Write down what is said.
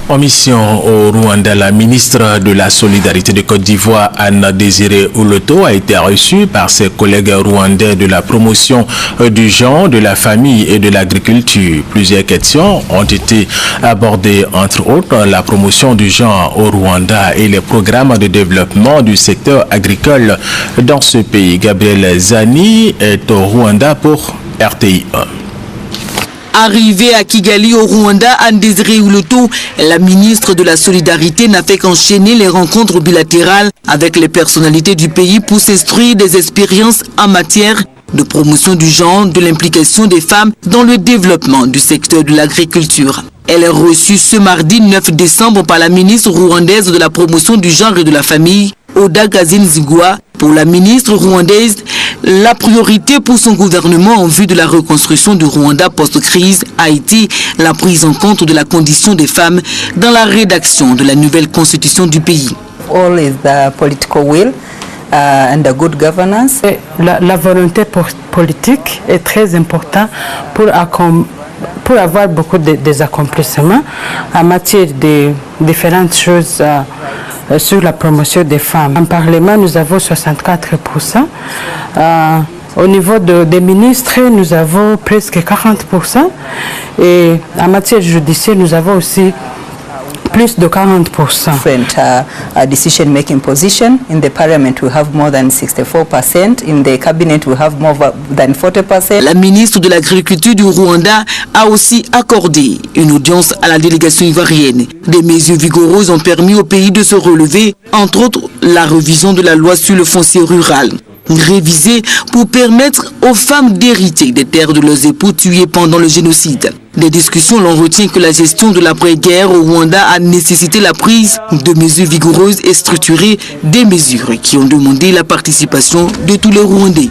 En mission au Rwanda, la ministre de la Solidarité de Côte d'Ivoire, Anne Désiré Oloto, a été reçue par ses collègues rwandais de la promotion du genre, de la famille et de l'agriculture. Plusieurs questions ont été abordées, entre autres la promotion du genre au Rwanda et les programmes de développement du secteur agricole dans ce pays. Gabriel Zani est au Rwanda pour RTI 1. Arrivée à Kigali au Rwanda, Anne Désiré Oloto, la ministre de la Solidarité, n'a fait qu'enchaîner les rencontres bilatérales avec les personnalités du pays pour s'instruire des expériences en matière de promotion du genre, de l'implication des femmes dans le développement du secteur de l'agriculture. Elle est reçue ce mardi 9 décembre par la ministre rwandaise de la promotion du genre et de la famille, Oda Gazinzigwa. Pour la ministre rwandaise, la priorité pour son gouvernement en vue de la reconstruction du Rwanda post-crise a été la prise en compte de la condition des femmes dans la rédaction de la nouvelle constitution du pays. All is the political will and the good governance. La volonté politique est très importante pour avoir beaucoup d'accomplissements en matière de différentes choses sur la promotion des femmes. En Parlement, nous avons 64%. Au niveau des ministres, nous avons presque 40%. Et en matière judiciaire, nous avons aussi plus de 40%. Different decision-making position. In the parliament, we have more than 64%. In the cabinet, we have more than 40%. La ministre de l'Agriculture du Rwanda a aussi accordé une audience à la délégation ivoirienne. Des mesures vigoureuses ont permis au pays de se relever, entre autres la révision de la loi sur le foncier rural, révisée pour permettre aux femmes d'hériter des terres de leurs époux tués pendant le génocide. Des discussions l'on retient que la gestion de l'après-guerre au Rwanda a nécessité la prise de mesures vigoureuses et structurées, des mesures qui ont demandé la participation de tous les Rwandais.